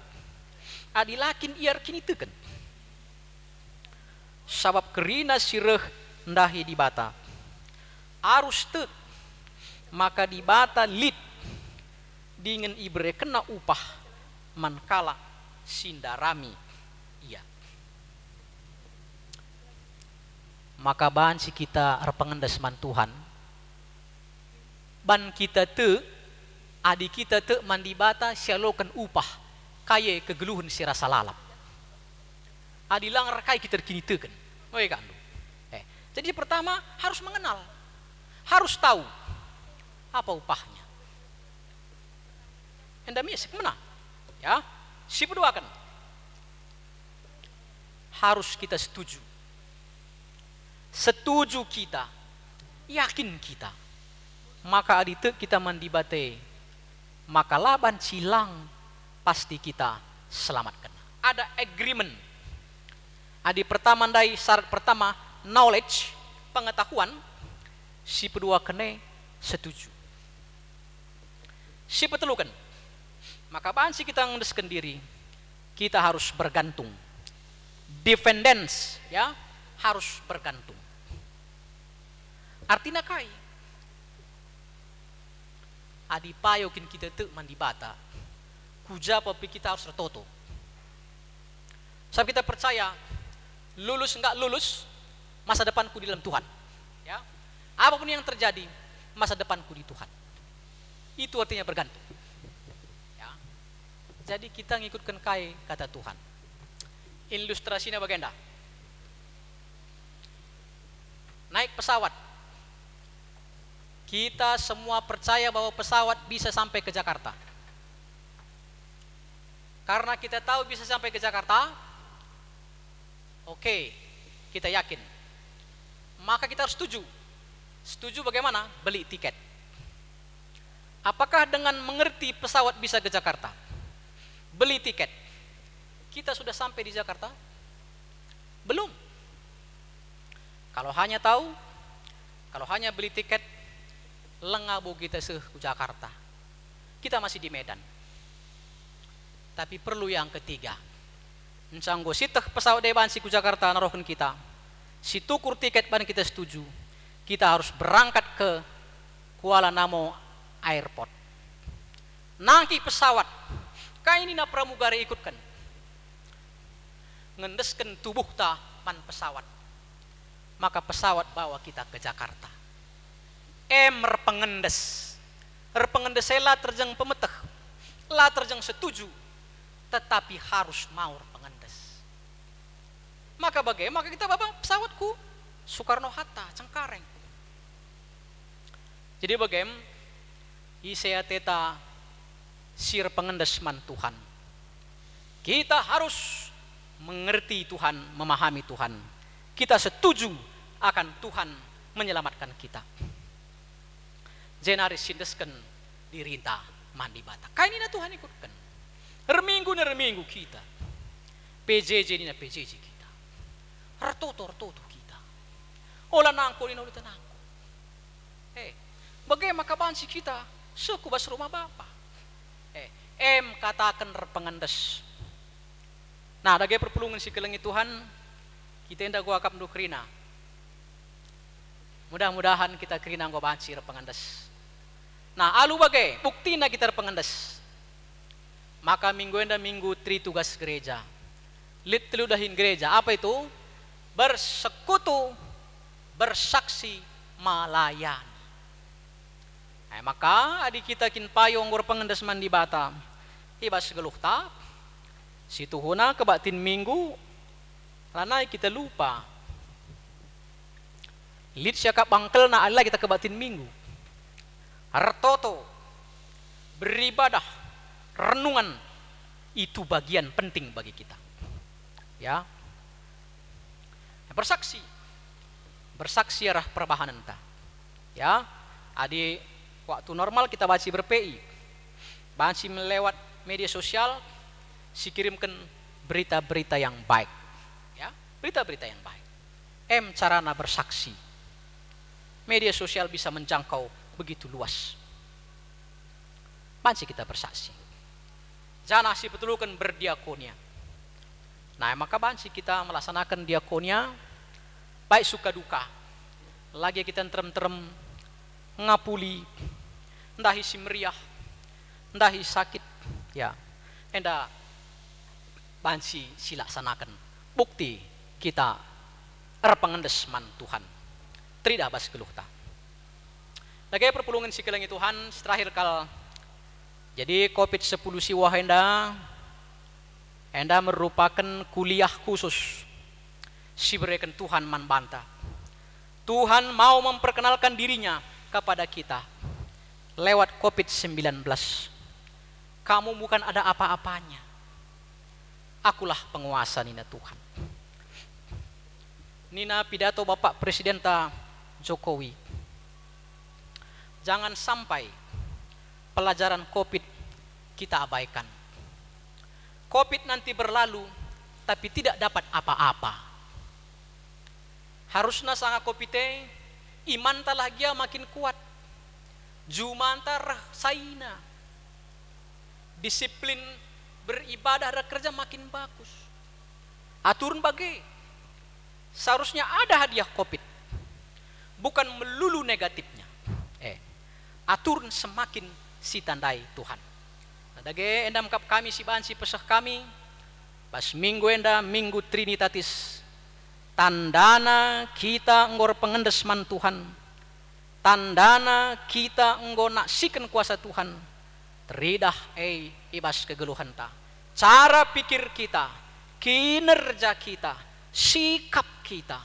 Adilakin iar kini teken. Sabab kerina sireh ndahi di bata. Arus te maka di bata lit dingin ibre kena upah mankala sindarami iya. Maka bahan si kita arpengendas man Tuhan ban kita te adi kita te mandi bata sialokan upah kaya kegeluhan si rasa lalap adi lang rakai kita kini teken oi kan. Jadi pertama harus mengenal, harus tahu apa upahnya. Endami sik mana? Ya, si kedua kan harus kita setuju. Setuju kita, yakin kita. Maka adite kita mandi bate, maka laban cilang pasti kita selamatkan. Ada agreement. Adi pertama dari syarat pertama knowledge, pengetahuan. Si kedua kene setuju. Si petelukan. Maka bahan si kita ngendeskan diri, kita harus bergantung. Dependence, ya, harus bergantung. Artinya kai. Adi payokin kita te mandi bata. Kuja papi kita harus tertoto. Sebab kita percaya lulus enggak lulus masa depanku di dalam Tuhan. Ya. Apapun yang terjadi masa depanku di Tuhan. Itu artinya bergantung. Jadi kita ngikutkan kai kata Tuhan. Ilustrasinya bagaimana? Naik pesawat. kita semua percaya bahwa pesawat bisa sampai ke Jakarta. Karena kita tahu bisa sampai ke Jakarta, oke, kita yakin. Maka kita harus setuju. Setuju bagaimana? Beli tiket. Apakah dengan mengerti pesawat bisa ke Jakarta, beli tiket, kita sudah sampai di Jakarta? Belum. Kalau hanya tahu, kalau hanya beli tiket, lengabu kita ke Jakarta. Kita masih di Medan. Tapi perlu yang ketiga. Ncanggo siteh pesawat deban si ku Jakarta narohkan kita. Si tukur tiket ban kita setuju. Kita harus berangkat ke Kuala Namu Airport. Nangki pesawat. Kaini na pramugari ikutkan. Ngendeskan tubuh ta man pesawat. Maka pesawat bawa kita ke Jakarta. Pengendes. Pengendes lah terjang pemeteh. Lah terjang setuju. Tetapi harus mau pengendes. Maka bagaimana? Maka kita bawa pesawatku Soekarno-Hatta, Cengkareng. Jadi bagaimana? Isea teta sir pengendes man Tuhan. Kita harus mengerti Tuhan, memahami Tuhan. Kita setuju akan Tuhan menyelamatkan kita. Jenaris sindesken dirinta mandi bata. Kainina Tuhan ikutkan. Reminggu kita. PJJ ni na PJJ kita. Ratoto kita. Ola nangko ni na ulit nangko. Bagaimana kabansi kita? Sukubas rumah Bapa. Katakan pengendes. Nah, dagay perpulungan si kelengi Tuhan, kita indah gua akap krina. Mudah-mudahan kita krina gua bansi pengendes. Nah, alu bagay, bukti na kita pengendes. Maka minggu enda minggu 3 tugas gereja. Lit teludahin gereja. Apa itu? Bersekutu, bersaksi, melayani. Maka adik kita kin payong gor pengendes mandi bata. Ibas geluh ta. Situ huna kebatin minggu. Lanai kita lupa. Lit siya kapangkel na ala kita kebatin minggu. Hartoto. Beribadah. Renungan. Itu bagian penting bagi kita. Ya. Bersaksi. Bersaksi arah perbahanan ta. Ya. Adi waktu normal kita baca ber-PI. Baca melewat media sosial, si kirimkan berita-berita yang baik. Ya, berita-berita yang baik. Carana bersaksi. Media sosial bisa menjangkau begitu luas. Banci kita bersaksi. Jangan si betulukan berdiakonia. Nah, maka banci kita melaksanakan diakonia baik suka duka. Lagi kita terem-terem ngapuli, ndahi si meriah, ndahi sakit, ya, enda bansi silaksanakan. Bukti kita pengendes man Tuhan. Tidak bas keluhta. Lagi perpulungan si kelengi Tuhan terakhir kal. Jadi COVID-10 si wah enda merupakan kuliah khusus si berikan Tuhan man banta. Tuhan mau memperkenalkan dirinya kepada kita lewat COVID-19. Kamu bukan ada apa-apanya. Akulah penguasa Nina Tuhan. Nina pidato Bapak Presiden Jokowi. Jangan sampai pelajaran COVID kita abaikan. COVID nanti berlalu tapi tidak dapat apa-apa. Harusnya sangat COVID iman talagia makin kuat. Jumantar saina. Disiplin beribadah dan kerja makin bagus. Aturun bagai. Seharusnya ada hadiah COVID. Bukan melulu negatifnya. Aturun semakin si tandai Tuhan. Nadage endam kap kami si bansi pesah kami. Pas minggu enda minggu Trinitatis. Tandana kita enggor pengendes man Tuhan. Tandana kita enggor naksikan kuasa Tuhan. Teridah ibas kegeluhan ta. Cara pikir kita, kinerja kita, sikap kita,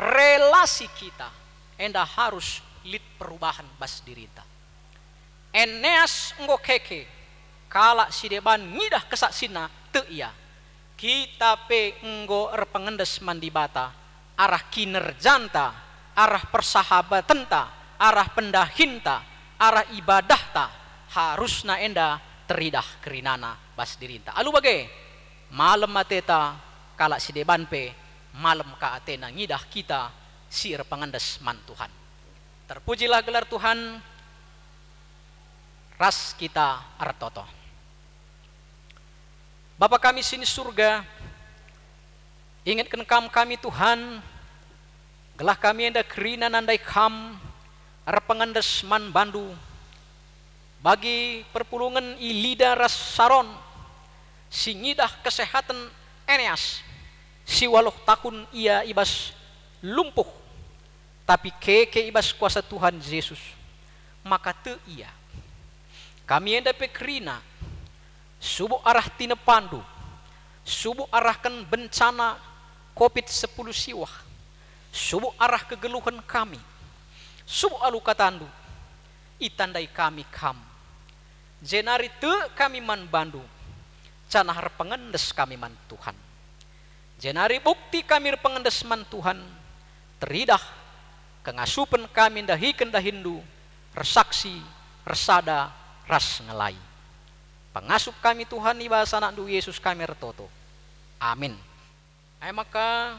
relasi kita, enda harus lit perubahan bas dirita. Eneas nggo keke kala si deban ngidah kesaksina teu iya. Kita pe nggo erpengendes mandibata arah kinerjanta, arah persahabatenta, arah pendahinta, arah ibadahta harusna enda teridah kerinana bas dirinta. Alu bage malam mateta kala si deban pe malam ka atena ngidah kita si erpengendes man Tuhan. Terpujilah gelar Tuhan, ras kita artoto. Bapa kami sini surga, ingatkan kami Tuhan, gelah kami enda kerina nandai kam arpengendes man bandu bagi perpulungan ilida ras saron singidah kesehatan Eneas si waluh takun ia ibas lumpuh tapi keke ibas kuasa Tuhan Yesus maka teu ia kami enda pekrina subuh arah tina pandu subuh arahkan bencana COVID-10 siwah subuh arah kegeluhan kami subuh alu katandu itandai kami kam jenari teu kami man bandu canah pengendes kami man Tuhan jenari bukti kami pengendes man Tuhan teridah kengasupen kami dahiken dahindu resaksi resada ras ngelai pengasup kami Tuhan ibas anak du Yesus kami retoto amin. Maka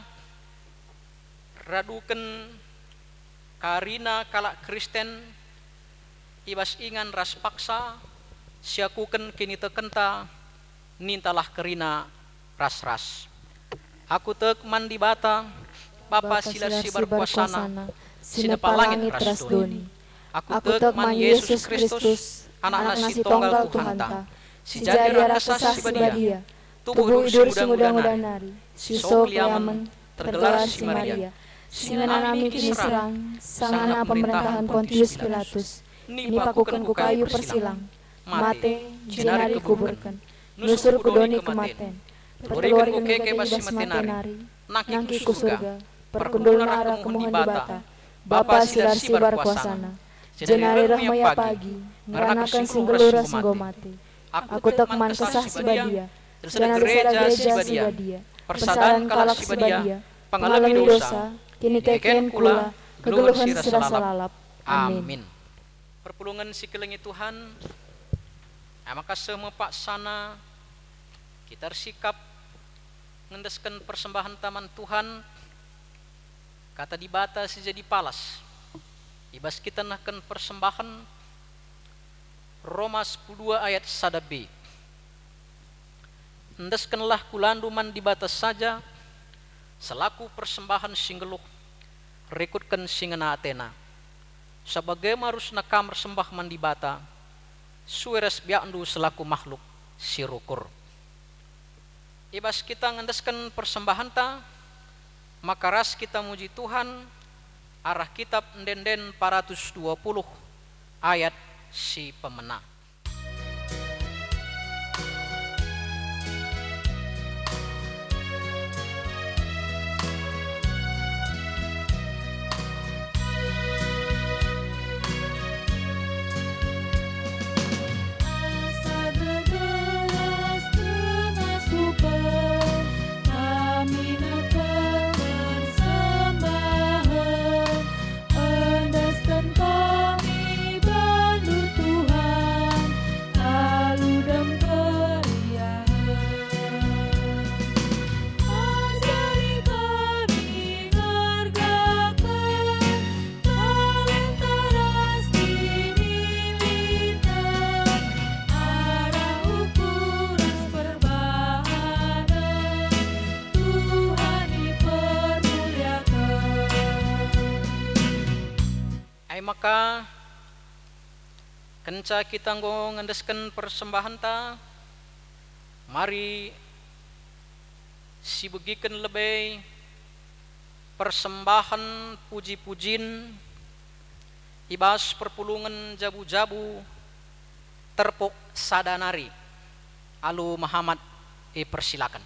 raduken karina kalak Kristen ibas ingan ras paksa siakuken kini tekenta nintalah kerina ras-ras. Aku tek mandi bata Bapa silarsi berkuasana sinepa langit ras doni. Aku tek man Yesus Kristus anak nasi tonggal Tuhan ta sijadi rakasa sibadia tubuh hidur muda-muda nari siso kliamen tergelar si Maria singan nami kini serang sangana pemerintahan Pontius Pilatus ni pakukan ku kayu persilang mate jenari kuburkan nusur kudoni kematen perkeluar ku keke basi matenari nangki ku surga perkundul arah kemohon di bata Bapa silarsi berkuasana jenari rahmaya pagi ngeranakan singgelura singgomate aku tekman kesah sibadia dan gereja sibadia persadaan kalak sibadia pengalami dosa kini keken kula kegeluhan sirasa lalap amin. Perpulungan si kelengi Tuhan maka semepak sana kita bersikap ngendeskan persembahan taman Tuhan kata dibata si jadi palas ibas kita nakan persembahan Roma 10 ayat 1b. Endeskanlah kulandu man di batas saja selaku persembahan singgeluh rekutkan singena Athena sebagai marus nakam sembah man di bata sueres biandu selaku makhluk sirukur. Ibas kita ngendeskan persembahan ta maka ras kita muji Tuhan arah kitab Ndenden 420 ayat si pemena. Maka kenca kita nggo ngendeskan persembahan ta mari si begiken lebih persembahan puji-pujin ibas perpulungan jabu-jabu terpuk sadanari alu Muhammad persilakan.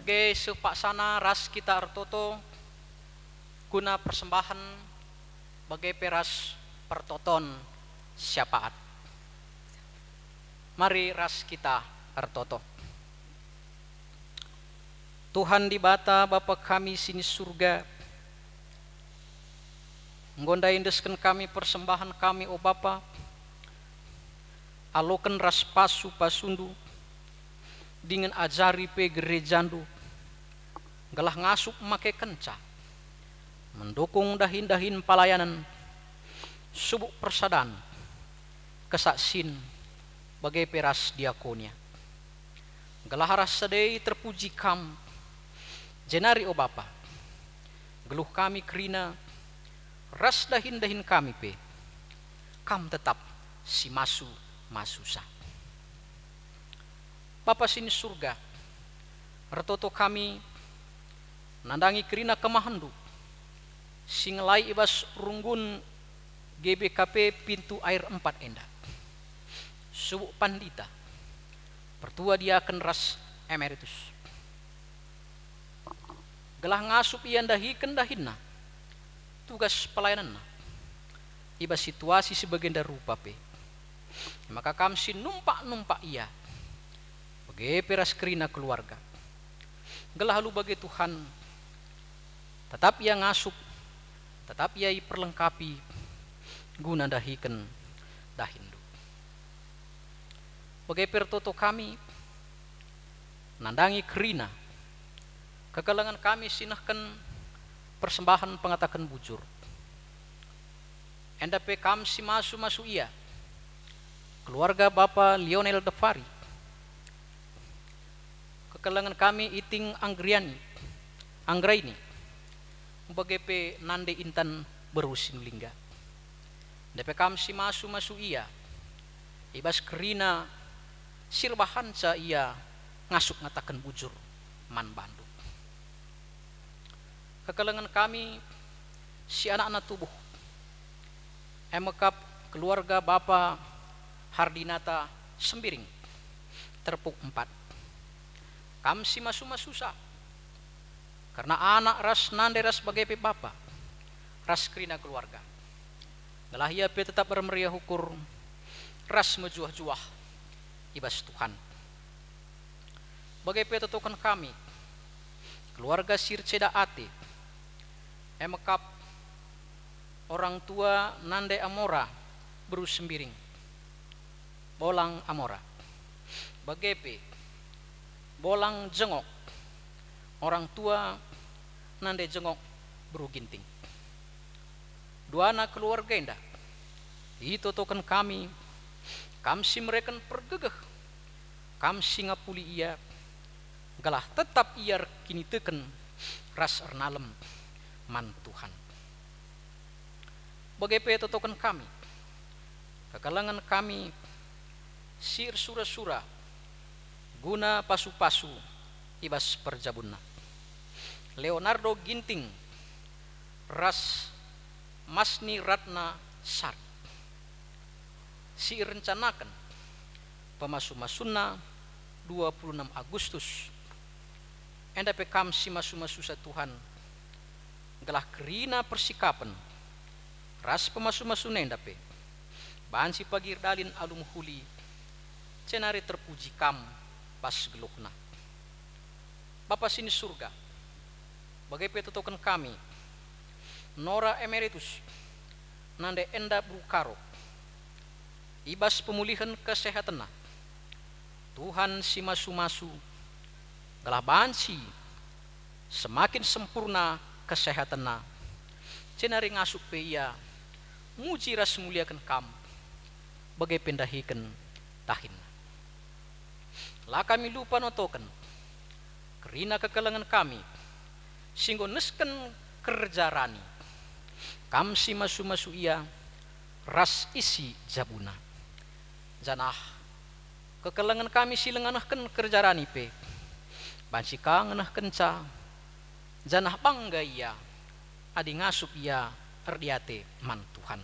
sebagai sepaksana ras kita artoto guna persembahan bagai peras pertoton syafaat. Mari ras kita artoto. Tuhan di bata Bapa kami sini surga, nggondai indesken kami persembahan kami o Bapa, aloken ras pasu pasundu, dengan ajari pe gerejandu, gelah ngasup make kenca, mendukung dahin-dahin pelayanan, subuk persadan, kesaksin, bagai peras diakonia. Gelah ras sedei terpuji kam, jenari o Bapa, geluh kami kerina, ras dahin-dahin kami pe, kam tetap si masusa. Bapa sini surga, retoto kami nandangi kerina kemahandu, singelai ibas runggun GBKP pintu air 4 enda. Subuk pandita, pertua dia akan ras emeritus. Gelah ngasup ian dahiken dahinna, tugas pelayananna, ibas situasi sebagenda rupa pe. Maka kamsi numpak ia, bagai peras kerina keluarga. Gelah lu bagai Tuhan, tetap ia ngasup, tetap ia perlengkapi, guna dahiken dahindu. Bagai pertoto kami, nandangi kerina, kegalangan kami sinahkan persembahan pengatakan bujur. Enda pe kamsi masu ia, keluarga Bapa Lionel Devari, kegalangan kami iting Anggraini, bagai pe nande intan berusin lingga. Enda pe kamsi masu ia, ibas kerina sirbahan sa ia ngasuk ngatakan bujur man bandu. Kegalangan kami si anak-anak tubuh, emekap keluarga Bapa Hardinata Sembiring terpuk 4. Kamsi masusa karena anak ras nande ras bagai pe Bapa, ras kerina keluarga. Gelah ia pe tetap bermeriah hukur, ras mejuah-juah ibas Tuhan. Bagai pe tetukan kami, keluarga Sirceda Ate, emekap orang tua Nande Amora Berus Sembiring, Bolang Amora, bagepe Bolang Jengok, orang tua Nande Jengok Beru Ginting. Dua anak keluarga indah, ditotokan kami, kamsi mereka pergegeh, kamsi ngapuli ia, galah tetap ia kini teken ras ernalem man Tuhan. Bagai pe totokan kami, kekalangan kami sir sura-sura, guna pasu-pasu ibas perjabunna. Leonardo Ginting, ras Masni Ratna Sar, si rencanakan pemasu-masunna 26 Agustus. Enda pe kamsi masu-masu sa Tuhan, gelah kerina persikapan ras pemasu-masu nenda pe bansi pagir dalin alum huli cenari terpuji kam pas gelukna. Bapa sini surga, bagai pe totokan kami Nora Emeritus nande enda Brukaro, ibas pemulihan kesehatan Tuhan si masu-masu gelah bansi semakin sempurna kesehatan cenari ngasup pe ia muji ras muliakan kam bagai pendahikan tahin. Lah kami lupa notokan kerina kekelangan kami singgo nesken kerja rani, kamsi masu-masu ia ras isi jabuna. Janah kekelangan kami silenganahkan kerja rani pe bansi kangenah kenca, janah bangga ia adi ngasup ia erdiate man Tuhan.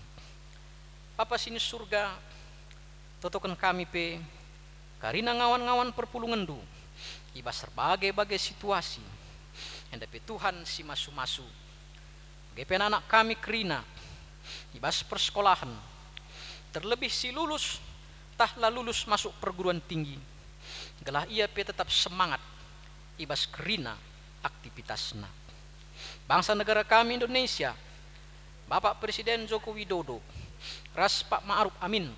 Papa sini surga, totokan kami pe karina ngawan-ngawan perpulungan du, ibas berbagai-bagai situasi. Hendapi Tuhan si masu-masu. Bagi anak kami kerina, ibas persekolahan. Terlebih si lulus, tahlah lulus masuk perguruan tinggi. Gelah ia tetap semangat, ibas kerina aktivitasna. Bangsa negara kami Indonesia, Bapak Presiden Joko Widodo, ras Pak Ma'ruf Amin,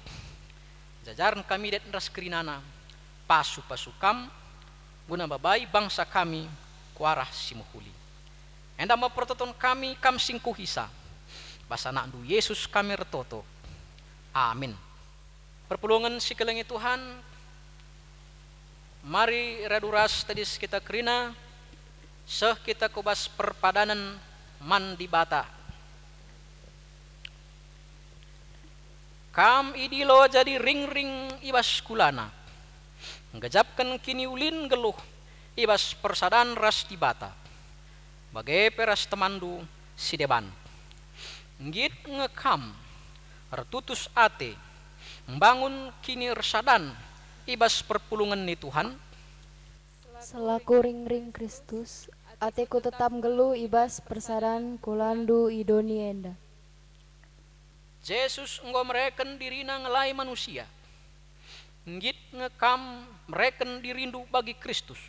jajaran kami dan ras kerinana, pasu kam, guna babai bangsa kami, kuarah simuhuli. Enda mempertonton kami kam singkuhisa, basa nakdu Yesus kami retoto. Amin. Perpulungan sikelengi Tuhan, mari raduras tadi kita kerina, seh kita kubas perpadanan mandi bata. Kam idilo jadi ring-ring ibas kulana. Ngejapkan kini ulin geluh ibas persadan ras di bata. Bagai peras temandu si deban. Ngit ngekam retutus ate. Membangun kini resadan ibas perpulungan ni Tuhan. Selaku ring-ring Kristus, ateku tetap geluh ibas persadan kulandu idoni enda. Yesus engkau mereken dirina ngelai manusia. Ngit ngekam mereken dirindu bagi Kristus.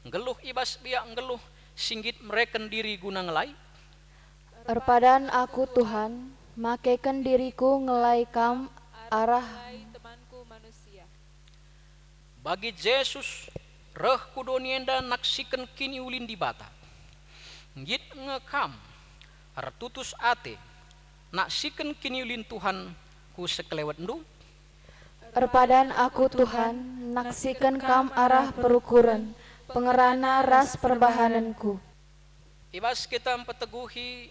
Ngeluh ibas biak ngeluh singgit mereken diri guna ngelai. Erpadan aku Tuhan, makaikan diriku ngelai kam arah temanku manusia. Bagi Yesus reh kudonienda naksikan kini ulin di bata. Ngit ngekam artutus ate naksikan kini ulin Tuhan ku sekelewat ndu. Erpadan aku Tuhan, naksikan kam arah perukuran, pengerana ras perbahananku. Ibas kita empeteguhi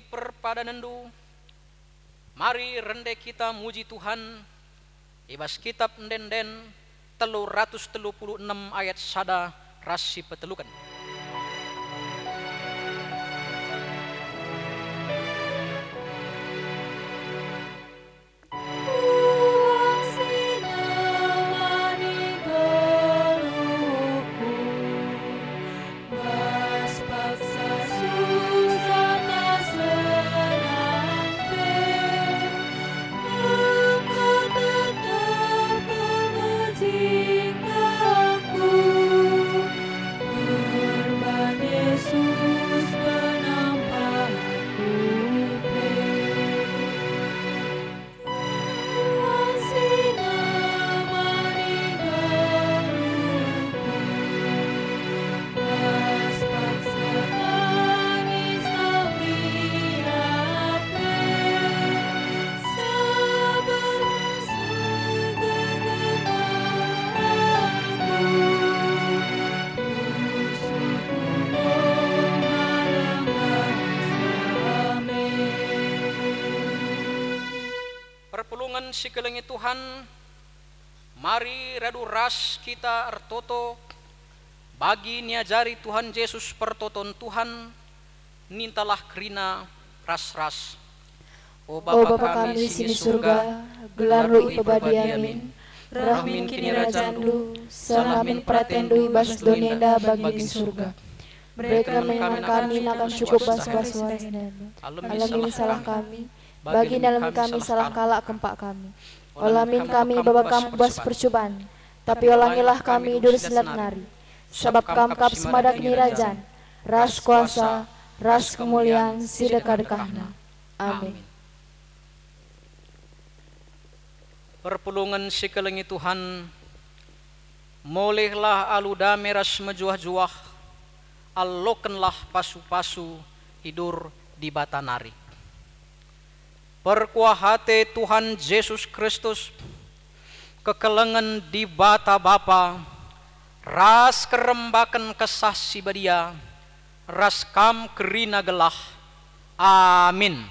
perpadanandu. Mari rende kita muji Tuhan. Ibas kitab ndenden 336 ayat sada rasi petelukan. Perpulungan sikelengi Tuhan, mari radu ras kita ertoto bagi niajari Tuhan Yesus pertoton Tuhan nintalah kerina ras-ras. O Bapa kami sini surga, gelarlu ipebadiamin, rahmin kini rajandu, salamin pratendu ibas donenda bagi di surga. Berikan kami akan cukup bas-bas wasdan. Alamin salah kami, bagi dalam kami salah kalak kempak kami. Olamin kami baba kam bas percobaan, tapi olangilah kami dur silat nari. Sebab kam kap semadak nirajan, ras kuasa, ras kemuliaan sidekah-dekahna. Amin. Perpulungan sikelengi Tuhan, molehlah aluda meras mejuah-juah, allokenlah pasu-pasu hidur di batanari. Perkuahate Tuhan Yesus Kristus, kekelengan di bata Bapa, ras kerembakan kesah si badia, ras kam kerina gelah. Amin.